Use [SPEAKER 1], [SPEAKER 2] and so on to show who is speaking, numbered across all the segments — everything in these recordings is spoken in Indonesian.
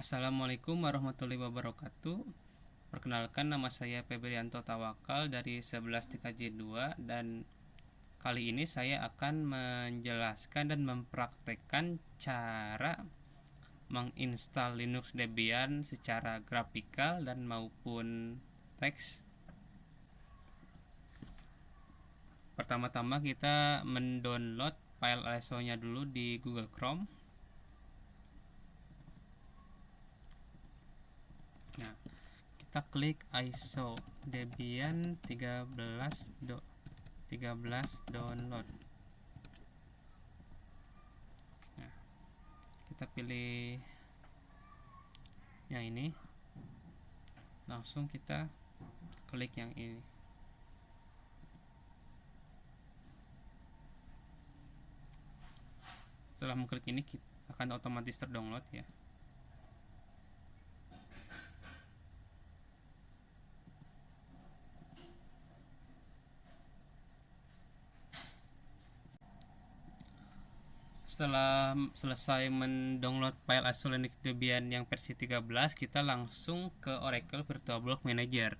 [SPEAKER 1] Assalamualaikum warahmatullahi wabarakatuh. Perkenalkan, nama saya Febrianto Tawakal dari 11 TKJ2, dan kali ini saya akan menjelaskan dan mempraktekkan cara menginstal Linux Debian secara grafikal dan maupun teks. Pertama-tama kita mendownload file ISO-nya dulu di Google Chrome. Nah, kita klik ISO Debian 13 download. Nah, kita pilih yang ini, langsung kita klik yang ini. Setelah mengklik ini, akan otomatis terdownload ya. Setelah selesai mendownload file ISO Linux Debian yang versi 13, kita langsung ke Oracle VirtualBox Manager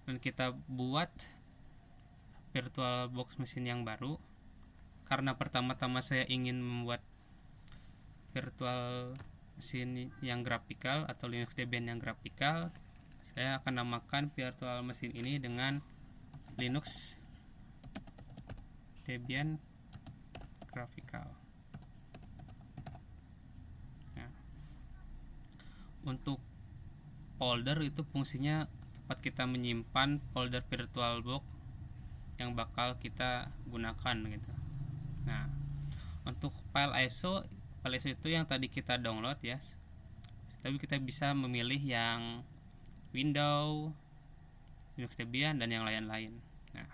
[SPEAKER 1] dan kita buat VirtualBox mesin yang baru. Karena pertama-tama saya ingin membuat virtual mesin yang grafikal atau Linux Debian yang grafikal, saya akan namakan virtual mesin ini dengan Linux Debian grafikal. Untuk folder itu fungsinya tempat kita menyimpan folder VirtualBox yang bakal kita gunakan gitu. Nah, untuk file ISO itu yang tadi kita download ya, tapi kita bisa memilih yang Windows, Linux Debian, dan yang lain-lain. Nah,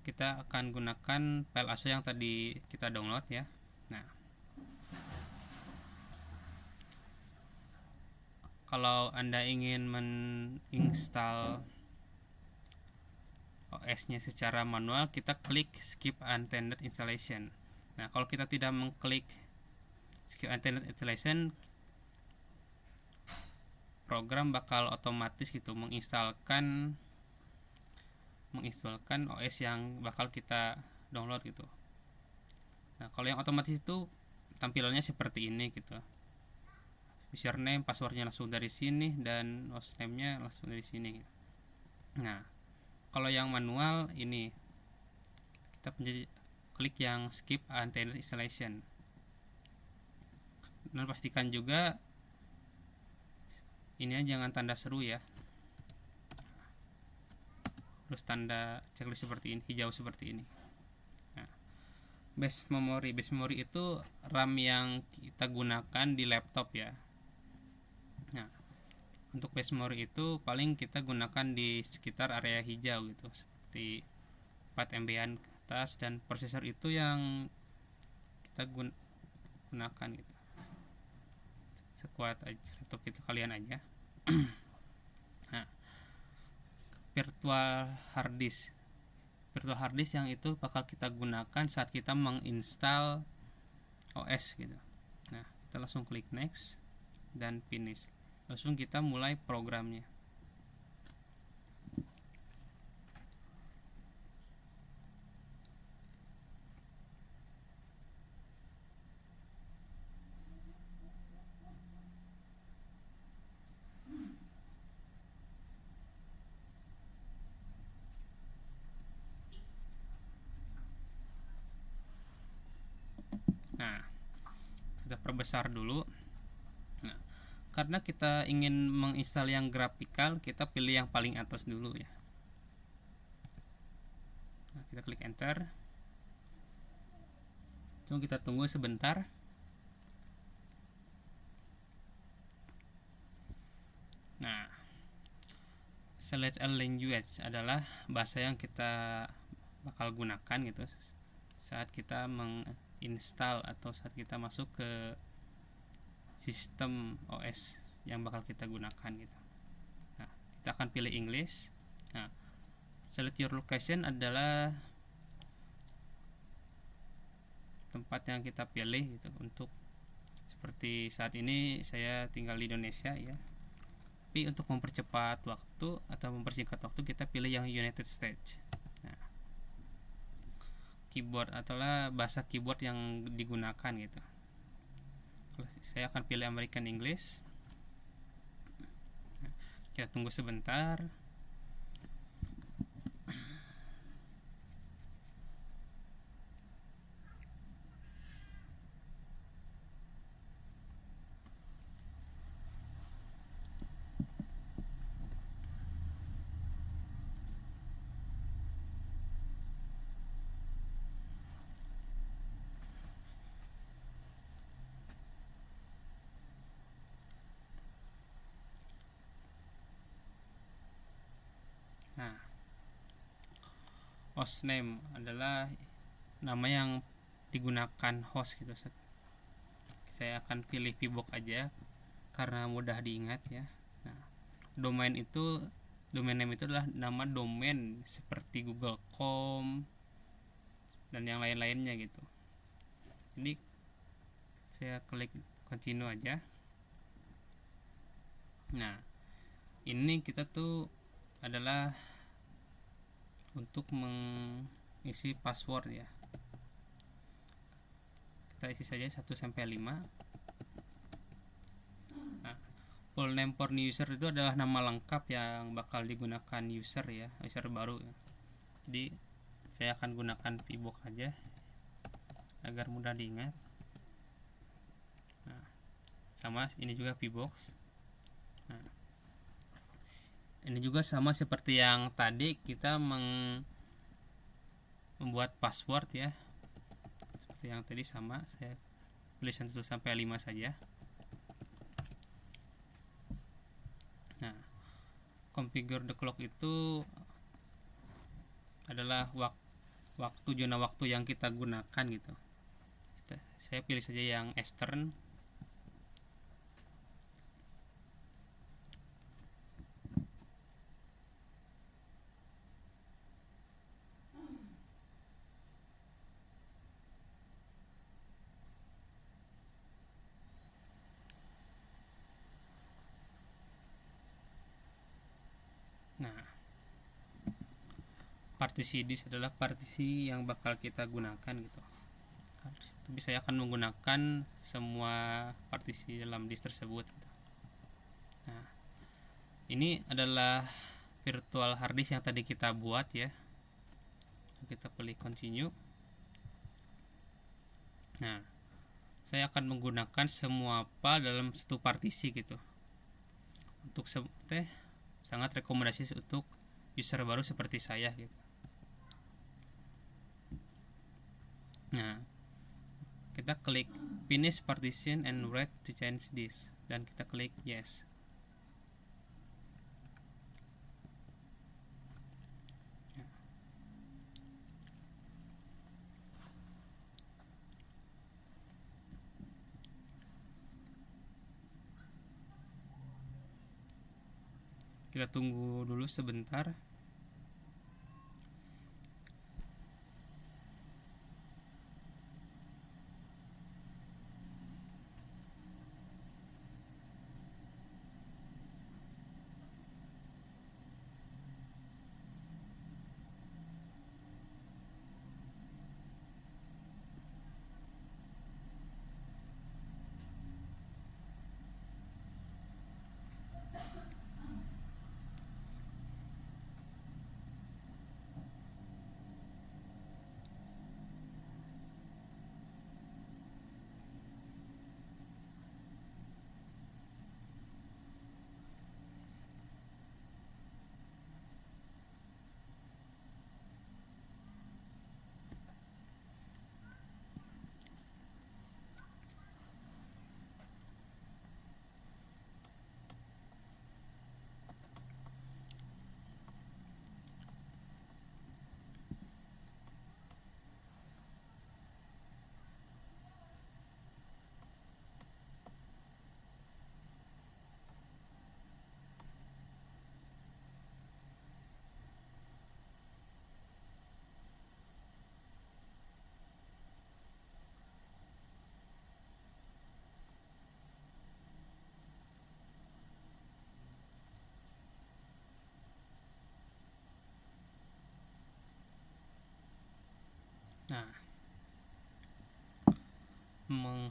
[SPEAKER 1] kita akan gunakan file ISO yang tadi kita download ya. Nah, kalau Anda ingin menginstal OS-nya secara manual, kita klik skip unattended installation. Nah, kalau kita tidak mengklik skip unattended installation, program bakal otomatis gitu menginstalkan OS yang bakal kita download gitu. Nah, kalau yang otomatis itu tampilannya seperti ini gitu. Username, passwordnya langsung dari sini, dan hostname-nya langsung dari sini. Nah, kalau yang manual ini kita klik yang skip unattended installation, dan pastikan juga ini jangan tanda seru ya, terus tanda checklist seperti ini, hijau seperti ini. Nah, base memory itu RAM yang kita gunakan di laptop ya. Nah, untuk base memory itu paling kita gunakan di sekitar area hijau gitu, seperti 4 MB ke atas, dan prosesor itu yang kita gunakan gitu, sekuat aja laptop itu kalian aja. Nah, virtual hard disk yang itu bakal kita gunakan saat kita menginstal OS gitu. Nah, kita langsung klik next dan finish, langsung kita mulai programnya. Nah, kita perbesar dulu. Nah, karena kita ingin menginstal yang grafikal, kita pilih yang paling atas dulu ya. Nah, kita klik enter. Lalu kita tunggu sebentar. Nah, select a language adalah bahasa yang kita bakal gunakan gitu saat kita menginstal atau saat kita masuk ke sistem OS yang bakal kita gunakan gitu. Nah, kita akan pilih English. Nah, select your location adalah tempat yang kita pilih gitu, untuk seperti saat ini saya tinggal di Indonesia ya. Tapi untuk mempercepat waktu atau mempersingkat waktu, kita pilih yang United States. Nah, keyboard adalah bahasa keyboard yang digunakan gitu. Saya akan pilih American English. Kita tunggu sebentar. Nah, host name adalah nama yang digunakan host gitu. Saya akan pilih pbox aja karena mudah diingat ya. Nah, domain name itu adalah nama domain seperti google.com dan yang lain-lainnya gitu. Jadi saya klik continue aja. Nah, ini kita tuh adalah untuk mengisi password ya. Kita isi saja 1 sampai 5. Nah, full name for new user itu adalah nama lengkap yang bakal digunakan user ya, user baru ya. Jadi saya akan gunakan pbox aja agar mudah diingat. Nah, sama ini juga pbox. Nah, ini juga sama seperti yang tadi, kita membuat password ya. Seperti yang tadi sama, saya tulisan 1 sampai 5 saja. Nah, configure the clock itu adalah zona waktu yang kita gunakan gitu. Saya pilih saja yang Eastern. Nah, partisi disk adalah partisi yang bakal kita gunakan gitu. Tapi saya akan menggunakan semua partisi dalam disk tersebut gitu. Nah, ini adalah virtual hard disk yang tadi kita buat ya. Kita pilih continue. Nah, saya akan menggunakan semua file dalam satu partisi gitu. Untuk sangat rekomendasi untuk user baru seperti saya gitu. Nah, kita klik finish partition and write to change this dan kita klik yes. Kita tunggu dulu sebentar.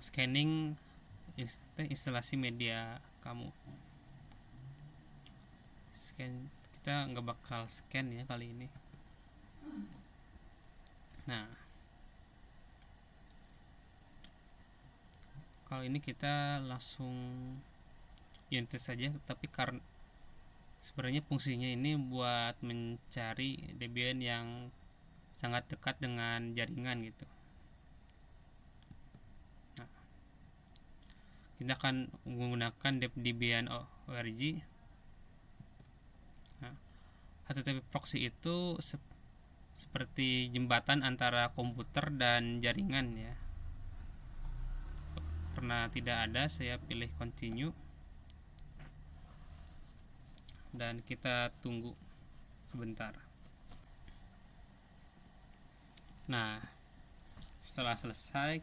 [SPEAKER 1] scanning instalasi media kamu. Kita nggak bakal scan ya kali ini. Nah, kalau ini kita langsung unit test saja, tapi karena sebenarnya fungsinya ini buat mencari Debian yang sangat dekat dengan jaringan gitu. Nah, kita akan menggunakan Debian org. Nah, HTTP proxy itu seperti jembatan antara komputer dan jaringan ya. Karena tidak ada, saya pilih continue dan kita tunggu sebentar. Nah, setelah selesai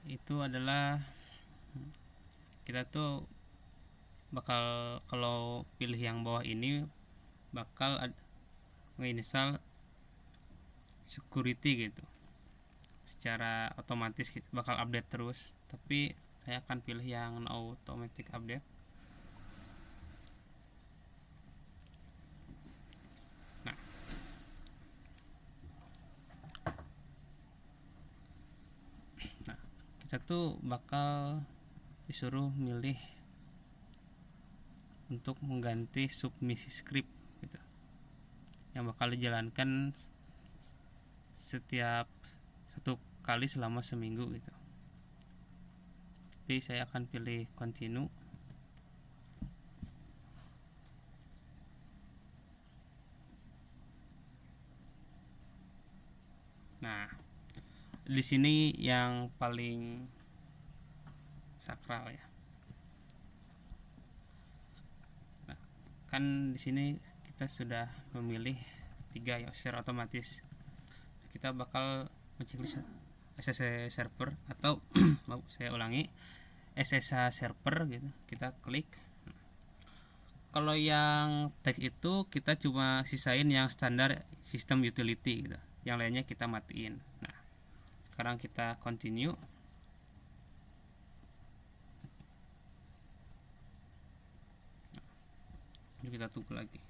[SPEAKER 1] itu adalah kita tuh bakal, kalau pilih yang bawah ini bakal menginstal security gitu secara otomatis gitu, bakal update terus, tapi saya akan pilih yang automatic update. Nah, kita tuh bakal disuruh milih untuk mengganti submisi script gitu, yang bakal dijalankan setiap satu kali selama seminggu gitu. Tapi saya akan pilih continue. Nah, di sini yang paling sakral ya. Nah, kan di sini kita sudah memilih 3 ya secara otomatis. Kita bakal menceklis SSH server atau saya ulangi, SSH server gitu. Kita klik. Kalau yang tag itu kita cuma sisain yang standar sistem utility gitu. Yang lainnya kita matiin. Nah, sekarang kita continue. Nah, kita tunggu lagi.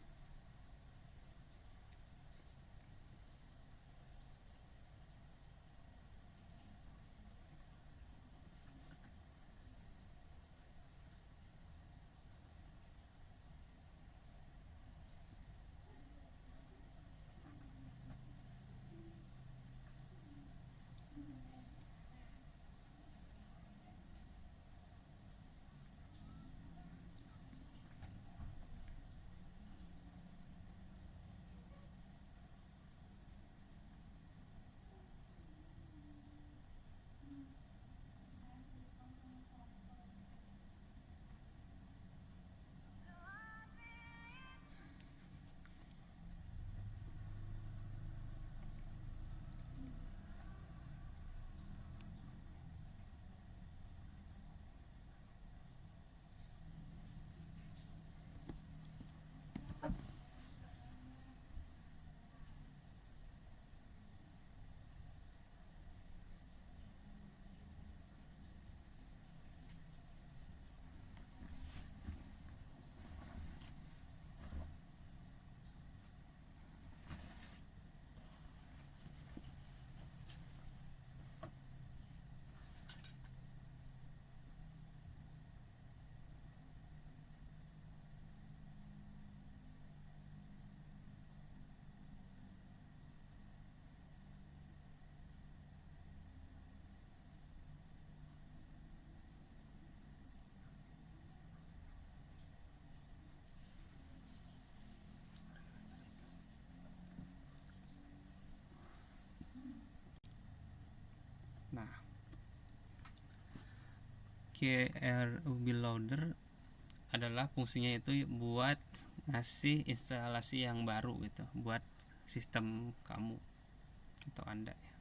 [SPEAKER 1] Nah, KRUB loader adalah fungsinya itu buat ngasih instalasi yang baru gitu buat sistem kamu atau Anda ya.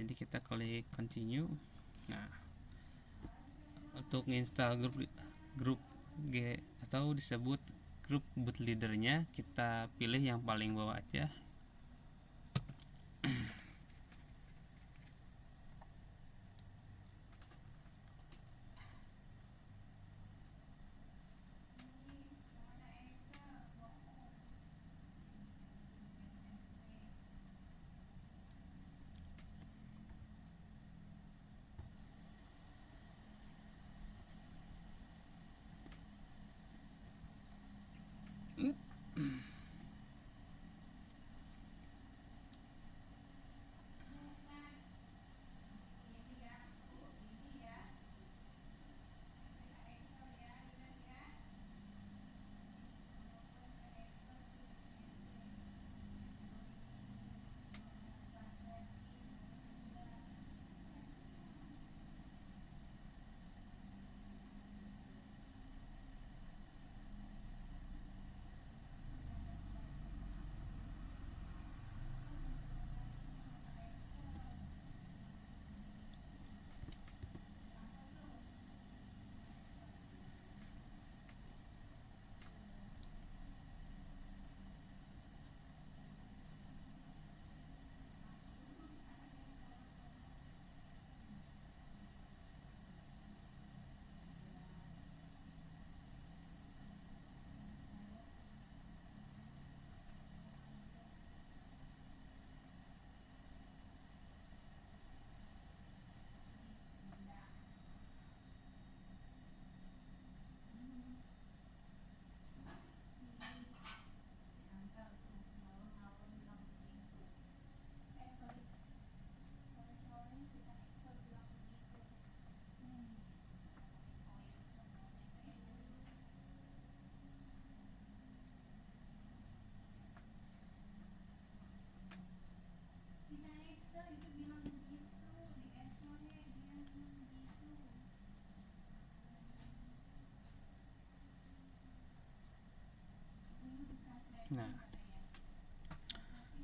[SPEAKER 1] Jadi kita klik continue. Nah, untuk install grup G atau disebut grup boot leadernya, kita pilih yang paling bawah aja.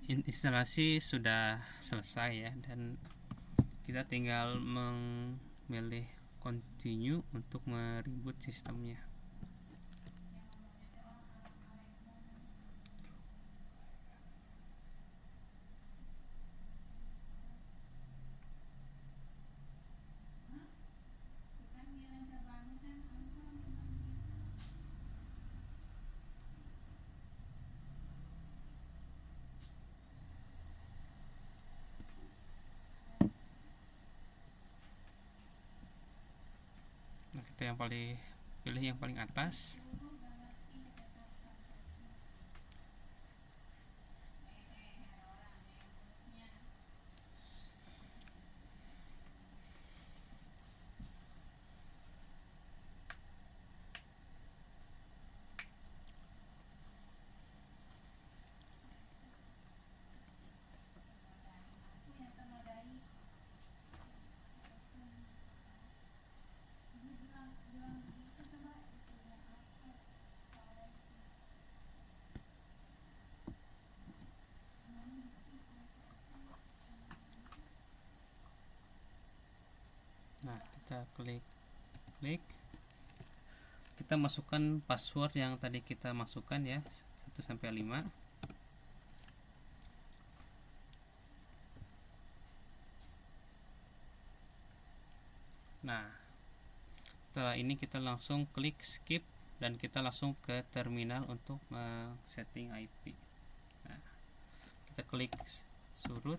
[SPEAKER 1] instalasi sudah selesai ya, dan kita tinggal memilih continue untuk mereboot sistemnya. Nah, kita yang pilih yang paling atas. Nah, kita klik, kita masukkan password yang tadi kita masukkan ya, 1 sampai 5. Nah, setelah ini kita langsung klik skip dan kita langsung ke terminal untuk setting IP. Nah, kita klik surut,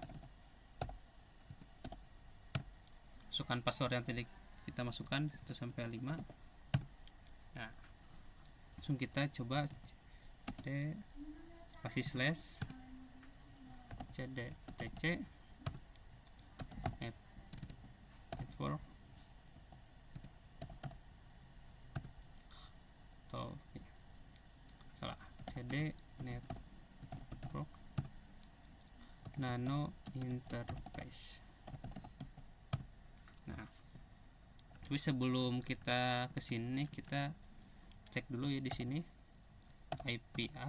[SPEAKER 1] masukkan password yang tadi kita masukkan 1 sampai 5. Nah, langsung kita coba cd spasi slash cdtc network atau salah, cd network nano interface. Nah, tapi sebelum kita kesini, kita cek dulu ya di sini IPA.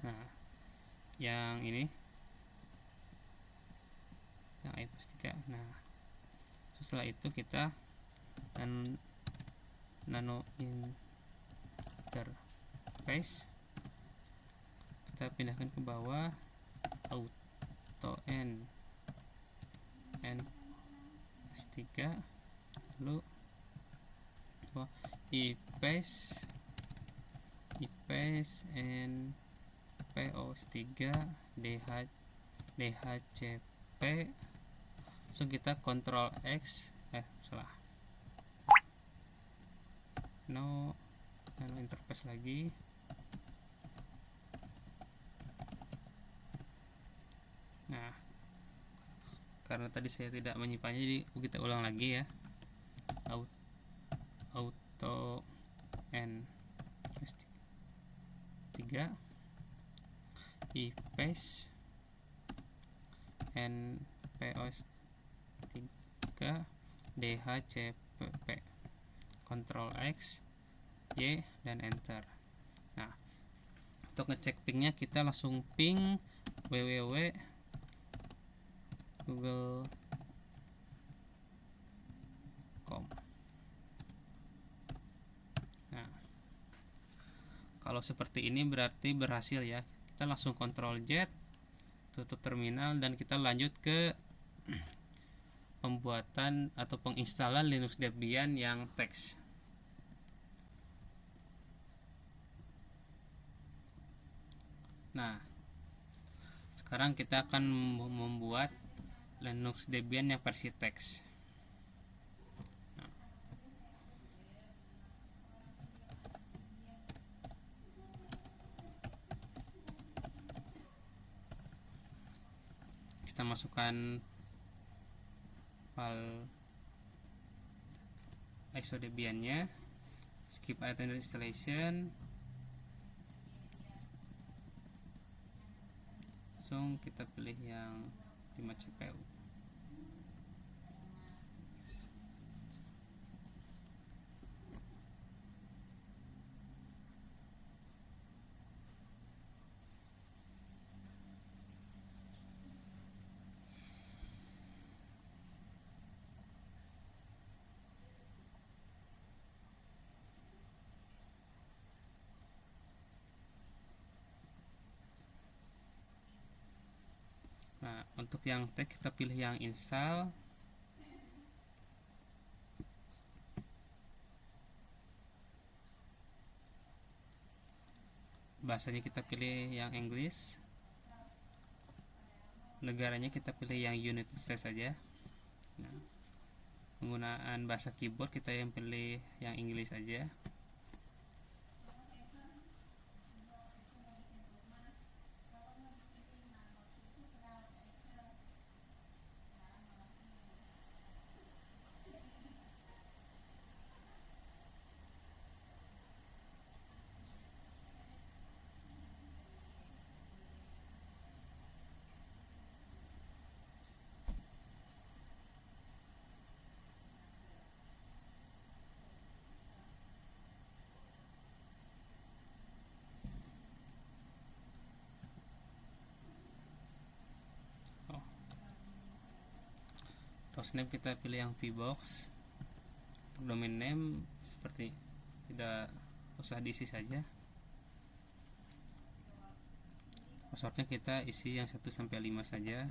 [SPEAKER 1] Nah, yang ini, yang IP3. Nah, setelah itu kita nano interface, kita pindahkan ke bawah, auto n S3, lalu IPACE and POS3 DHCP. So kita Ctrl X, salah, nano interface lagi. Nah, karena tadi saya tidak menyimpannya, jadi kita ulang lagi ya. Auto n S3 IPACE and POS3 DHCP, Ctrl X, Y, dan enter. Nah, untuk ngecek pingnya kita langsung ping www.google.com. Nah, kalau seperti ini berarti berhasil ya. Kita langsung Ctrl Z, tutup terminal, dan kita lanjut ke pembuatan atau penginstalan Linux Debian yang teks. Nah, sekarang kita akan membuat Linux Debian yang versi teks. Nah, kita masukkan file ISO Debian-nya, skip item installation, langsung kita pilih yang 5 CPU. Untuk yang teks kita pilih yang install. Bahasanya kita pilih yang English. Negaranya kita pilih yang United States saja. Nah, penggunaan bahasa keyboard kita yang pilih yang English saja. Host name kita pilih yang VBox. Untuk domain name seperti tidak usah diisi saja. Passwordnya kita isi yang 1 sampai 5 saja.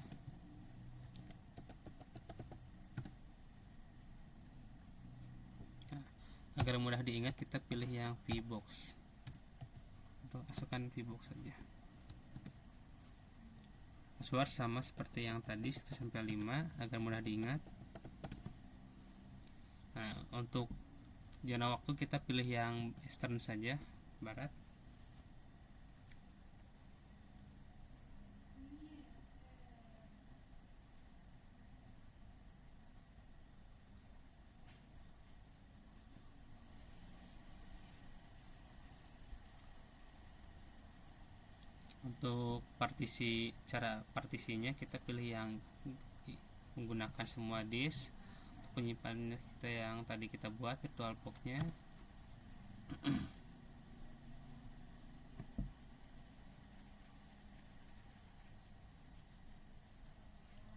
[SPEAKER 1] Nah, agar mudah diingat kita pilih yang VBox. Untuk masukkan VBox saja. Password sama seperti yang tadi 1 sampai 5 agar mudah diingat. Nah, untuk zona waktu kita pilih yang Eastern saja, barat. Untuk cara partisinya kita pilih yang menggunakan semua disk. Untuk penyimpanan kita yang tadi kita buat VirtualBox-nya.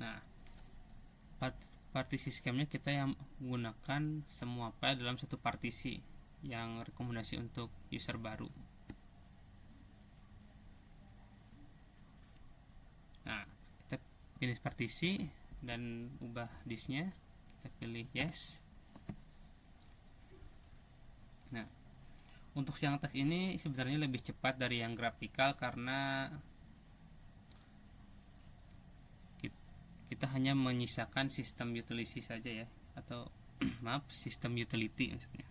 [SPEAKER 1] Nah, partisi skemnya kita yang menggunakan semua file dalam satu partisi yang rekomendasi untuk user baru. Nah, kita pilih partisi dan ubah disknya, kita pilih yes. Nah, untuk yang teks ini sebenarnya lebih cepat dari yang grafikal karena kita hanya menyisakan sistem utility saja ya, atau maaf, sistem utility maksudnya.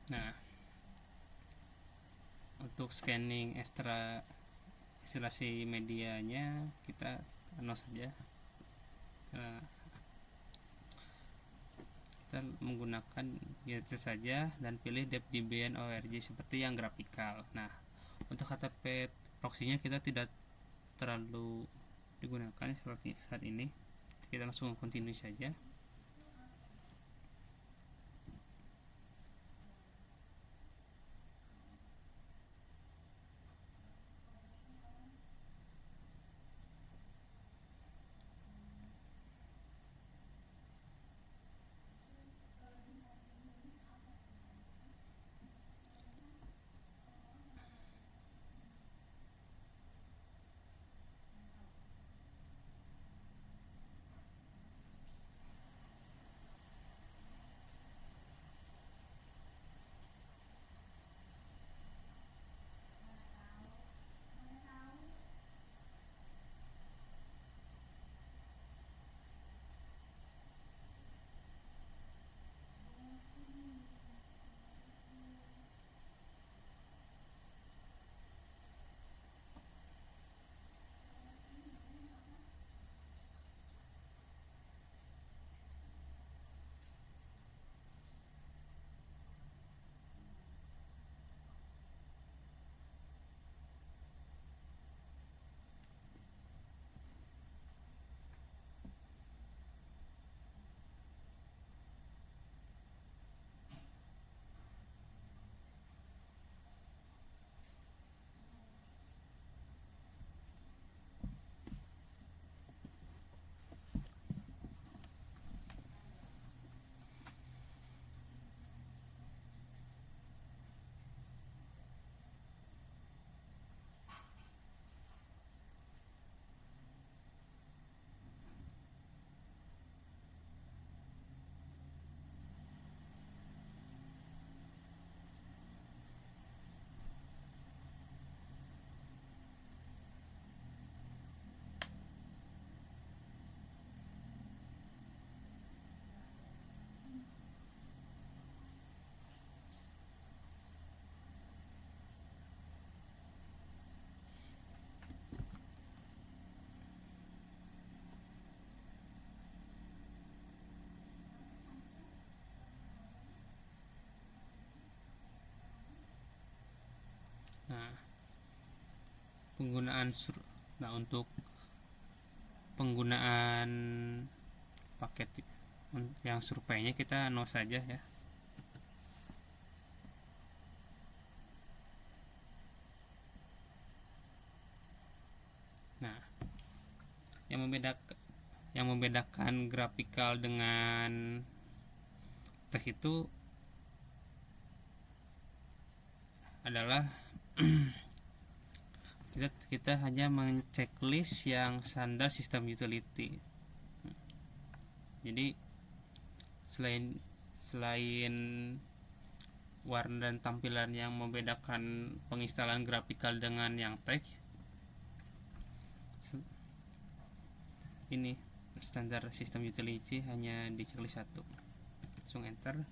[SPEAKER 1] Nah, untuk scanning ekstra instalasi medianya kita no saja. Nah, kita menggunakan Unity saja dan pilih dev-debian org seperti yang grafikal. Nah, untuk HTTP proxy-nya kita tidak terlalu digunakan seperti saat ini. Kita langsung continue saja. penggunaan nah untuk penggunaan paket yang surveinya kita no saja ya. Nah, yang membedakan grafikal dengan teks itu adalah kita hanya menceklis yang standar sistem utility. Jadi selain warna dan tampilan yang membedakan penginstalan grafikal dengan yang teks, ini standar sistem utility hanya di checklist 1. Langsung enter.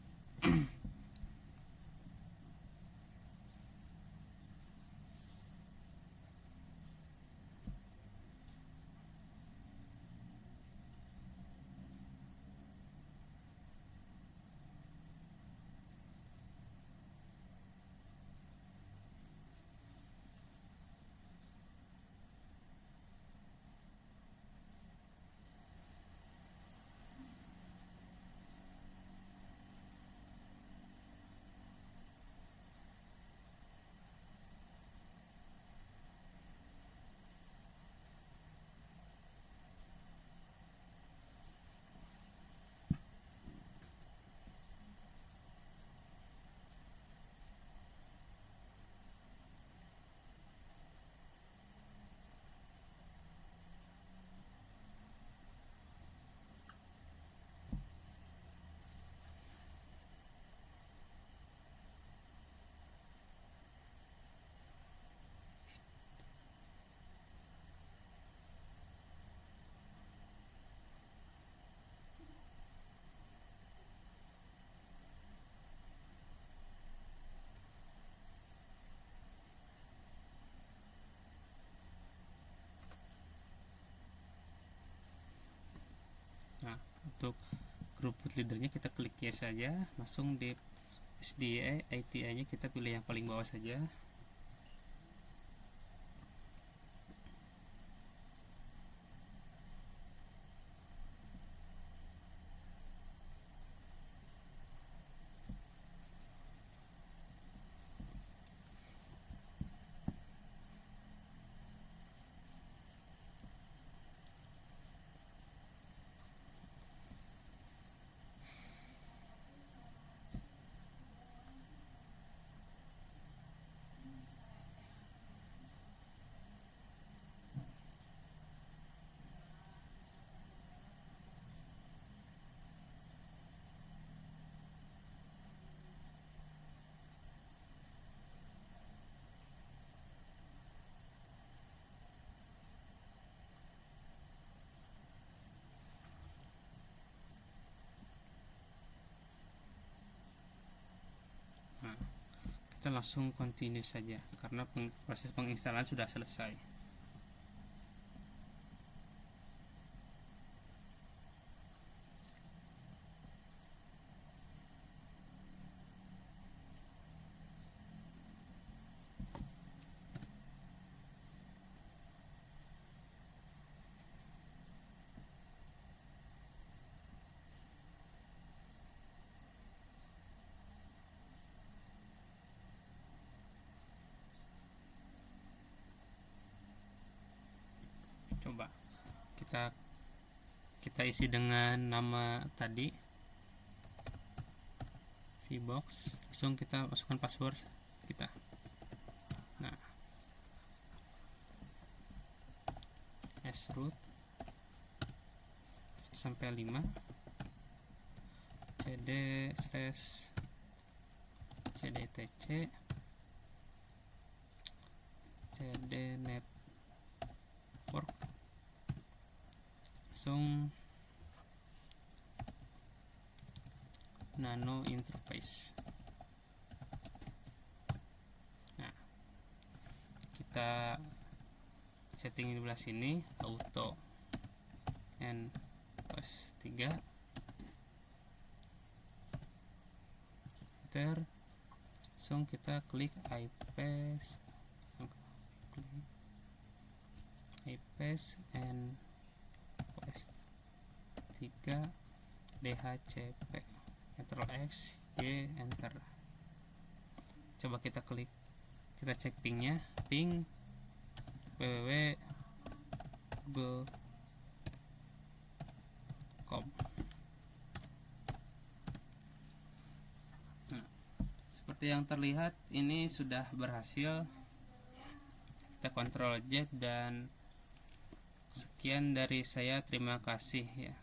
[SPEAKER 1] Nah, untuk group leadernya kita klik yes saja, langsung di SDA ITI nya kita pilih yang paling bawah saja. Nah, kita langsung continue saja karena proses penginstalan sudah selesai. Coba kita isi dengan nama tadi vbox, langsung kita masukkan password kita. Nah, sroot sampai 5 cd slash cdtc cd network, langsung nano interface. Nah, kita setting di belah sini auto and plus 3 enter, langsung kita klik iPaste, I paste and paste 3 DHCP Ctrl X Y enter. Coba kita klik, kita cek pingnya, ping www.google.com. Seperti yang terlihat ini sudah berhasil. Kita Ctrl Z dan sekian dari saya, terima kasih ya.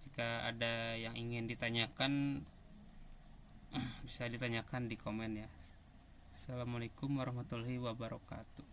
[SPEAKER 1] Jika ada yang ingin ditanyakan bisa ditanyakan di komen ya. Assalamualaikum warahmatullahi wabarakatuh.